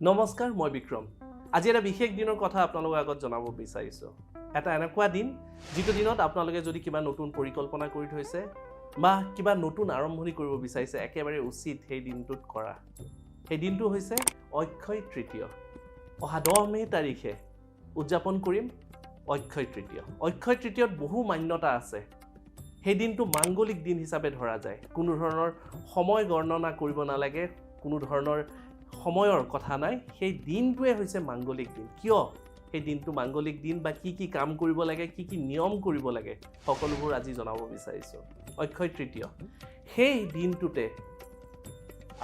নমস্কাৰ, মই বিক্ৰম। আজি এটা বিশেষ দিনৰ কথা আপোনালোকৰ আগত জনাব বিচাৰিছোঁ। এটা এনেকুৱা দিন যিটো দিনত আপোনালোকে যদি কিবা নতুন পৰিকল্পনা কৰি থৈছে বা কিবা নতুন আৰম্ভণি কৰিব বিচাৰিছে, একেবাৰে উচিত সেই দিনটোত কৰা। সেই দিনটো হৈছে অক্ষয় তৃতীয়। অহা 10 মে' তাৰিখে উদযাপন কৰিম অক্ষয় তৃতীয়। অক্ষয় তৃতীয়ত বহু মান্যতা আছে। সেই দিনটো মাংগলিক দিন হিচাপে ধৰা যায়। কোনো ধৰণৰ সময় গণনা কৰিব নালাগে, কোনো ধৰণৰ সময়ৰ কথা নাই। সেই দিনটোৱে হৈছে মাংগলিক দিন। কিয় সেই দিনটো মাংগলিক দিন বা কি কাম কৰিব লাগে, কি নিয়ম কৰিব লাগে, সকলোবোৰ আজি জনাব বিচাৰিছোঁ। অক্ষয় তৃতীয় সেই দিনটোতে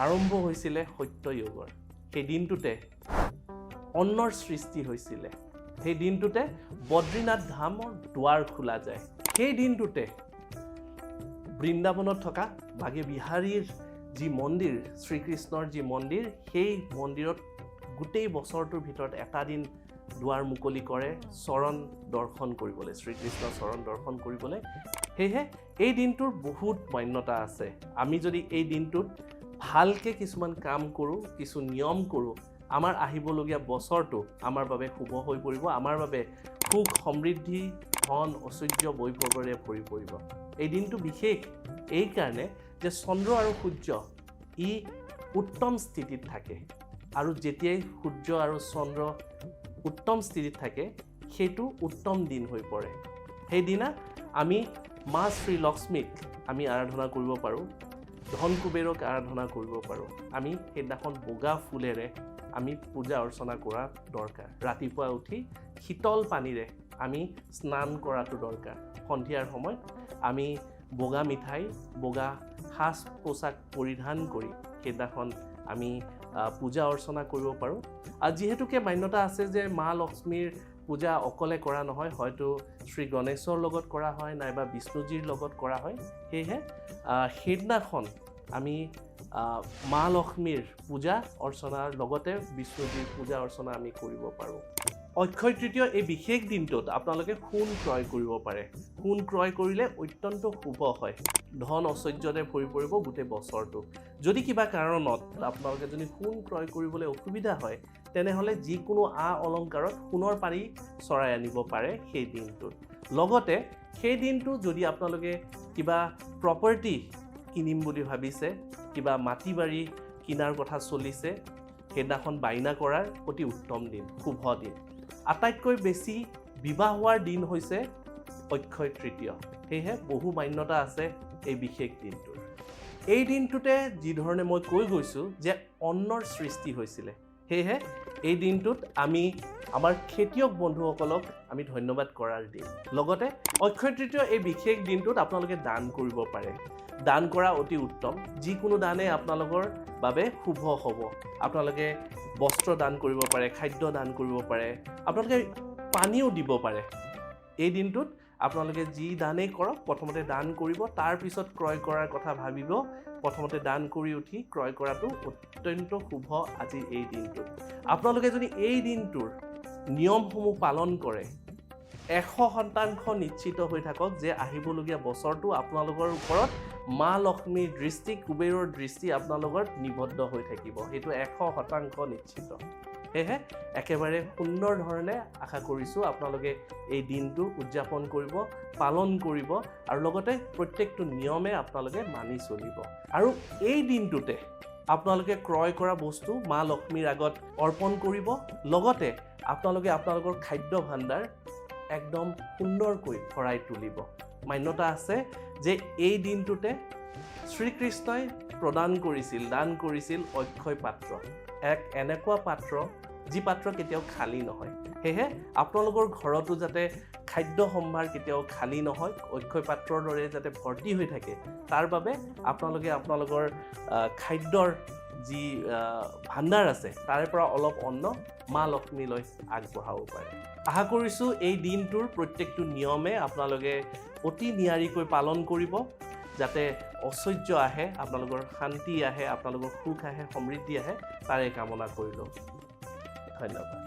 আৰম্ভ হৈছিলে সত্যযুগৰ। সেই দিনটোতে অন্নৰ সৃষ্টি হৈছিলে। সেই দিনটোতে বদ্ৰীনাথ ধামৰ দুৱাৰ খোলা যায়। সেই দিনটোতে বৃন্দাবনত থকা বাগে বিহাৰীৰ যি মন্দিৰ, শ্ৰীকৃষ্ণৰ যি মন্দিৰ, সেই মন্দিৰত গোটেই বছৰটোৰ ভিতৰত এটা দিন দুৱাৰ মুকলি কৰে চৰণ দৰ্শন কৰিবলৈ, শ্ৰীকৃষ্ণৰ চৰণ দৰ্শন কৰিবলৈ। সেয়েহে এই দিনটোৰ বহুত মান্যতা আছে। আমি যদি এই দিনটোত ভালকৈ কিছুমান কাম কৰোঁ, কিছু নিয়ম কৰোঁ, আমাৰ আহিবলগীয়া বছৰটো আমাৰ বাবে শুভ হৈ পৰিব, আমাৰ বাবে সুখ, সমৃদ্ধি, ধন, ঐশ্বৰ্য, বৈভৱেৰে ভৰি পৰিব। এই দিনটো বিশেষ এইকাৰণে যে চন্দ্ৰ আৰু সূৰ্য ই উত্তম স্থিতিত থাকে, আৰু যেতিয়াই সূৰ্য আৰু চন্দ্ৰ উত্তম স্থিতিত থাকে সেইটো উত্তম দিন হৈ পৰে। সেইদিনা আমি মা শ্ৰী লক্ষ্মীক আমি আৰাধনা কৰিব পাৰোঁ, ধন কুবেৰক আৰাধনা কৰিব পাৰোঁ। আমি সেইদিনাখন বগা ফুলেৰে আমি পূজা অৰ্চনা কৰা দৰকাৰ। ৰাতিপুৱা উঠি শীতল পানীৰে আমি স্নান কৰাটো দৰকাৰ। সন্ধিয়াৰ সময়ত আমি বগা মিঠাই, বগা সাজ পোছাক পৰিধান কৰি সেইদিনাখন আমি পূজা অৰ্চনা কৰিব পাৰোঁ। আৰু যিহেতুকে মান্যতা আছে যে মা লক্ষ্মীৰ পূজা অকলে কৰা নহয়, হয়তো শ্ৰী গণেশৰ লগত কৰা হয়, নাইবা বিষ্ণুজীৰ লগত কৰা হয়। সেয়েহে সেইদিনাখন আমি মা লক্ষ্মীৰ পূজা অৰ্চনাৰ লগতে বিষ্ণুজীৰ পূজা অৰ্চনা আমি কৰিব পাৰোঁ। অক্ষয় তৃতীয় এই বিশেষ দিনটোত আপোনালোকে সোণ ক্ৰয় কৰিব পাৰে। সোণ ক্ৰয় কৰিলে অত্যন্ত শুভ হয়, ধন ঐশ্বৰ্যৰে ভৰি পৰিব গোটেই বছৰটো। যদি কিবা কাৰণত আপোনালোকে যদি সোণ ক্ৰয় কৰিবলৈ অসুবিধা হয়, তেনেহ'লে যিকোনো অলংকাৰত সোণৰ পাৰি চৰাই আনিব পাৰে সেই দিনটোত। লগতে সেই দিনটো যদি আপোনালোকে কিবা প্ৰপাৰ্টি কিনিম বুলি ভাবিছে, কিবা মাটি বাৰী কিনাৰ কথা চলিছে, সেইদিনাখন বাইনা কৰাৰ অতি উত্তম দিন, শুভ দিন। আটাইতকৈ বেছি বিবাহ হোৱাৰ দিন হৈছে অক্ষয় তৃতীয়। সেয়েহে বহু মান্যতা আছে এই বিশেষ দিনটোৰ। এই দিনটোতে যিধৰণে মই কৈ গৈছোঁ যে অন্নৰ সৃষ্টি হৈছিলে, সেয়েহে এই দিনটোত আমি আমাৰ খেতিয়ক বন্ধুসকলক আমি ধন্যবাদ কৰাৰ দিন। লগতে অক্ষয় তৃতীয় এই বিশেষ দিনটোত আপোনালোকে দান কৰিব পাৰে। দান কৰা অতি উত্তম। যিকোনো দানেই আপোনালোকৰ বাবে শুভ হ'ব। আপোনালোকে বস্ত্ৰ দান কৰিব পাৰে, খাদ্য দান কৰিব পাৰে, আপোনালোকে পানীও দিব পাৰে। এই দিনটোত আপোনালোকে যি দানেই কৰক, প্ৰথমতে দান কৰিব, তাৰপিছত ক্ৰয় কৰাৰ কথা ভাবিব। প্ৰথমতে দান কৰি উঠি ক্ৰয় কৰাটো অত্যন্ত শুভ আজি এই দিনটোত। আপোনালোকে যদি এই দিনটোৰ নিয়মসমূহ পালন কৰে, 100% নিশ্চিত হৈ থাকক যে আহিবলগীয়া বছৰটো আপোনালোকৰ ওপৰত মা লক্ষ্মীৰ দৃষ্টি, কুবেৰৰ দৃষ্টি আপোনালোকৰ নিবদ্ধ হৈ থাকিব। সেইটো 100% নিশ্চিত। সেয়েহে একেবাৰে সুন্দৰ ধৰণে আশা কৰিছোঁ আপোনালোকে এই দিনটো উদযাপন কৰিব, পালন কৰিব, আৰু লগতে প্ৰত্যেকটো নিয়মে আপোনালোকে মানি চলিব। আৰু এই দিনটোতে আপোনালোকে ক্ৰয় কৰা বস্তু মা লক্ষ্মীৰ আগত অৰ্পণ কৰিব। লগতে আপোনালোকে আপোনালোকৰ খাদ্য ভাণ্ডাৰ একদম সুন্দৰকৈ ভৰাই তুলিব। মান্যতা আছে যে এই দিনটোতে শ্ৰীকৃষ্ণই দান কৰিছিল অক্ষয় পাত্ৰ, এক এনেকুৱা পাত্ৰ যি পাত্ৰ কেতিয়াও খালী নহয়। সেয়েহে আপোনালোকৰ ঘৰতো যাতে খাদ্য সম্ভাৰ কেতিয়াও খালী নহয়, অক্ষয় পাত্ৰৰ দৰে যাতে ভৰ্তি হৈ থাকে, তাৰ বাবে আপোনালোকে আপোনালোকৰ খাদ্যৰ যি ভাণ্ডাৰ আছে তাৰে পৰা অলপ অন্ন মা লক্ষ্মীলৈ আগবঢ়াব পাৰে। আশা কৰিছোঁ এই দিনটোৰ প্ৰত্যেকটো নিয়মে আপোনালোকে অতি নিয়াৰিকৈ পালন কৰিব, যাতে ঐশ্বৰ্য আহে, আপোনালোকৰ শান্তি আহে, আপোনালোকৰ সুখ আহে, সমৃদ্ধি আহে, তাৰে কামনা কৰিলোঁ। ধন্যবাদ।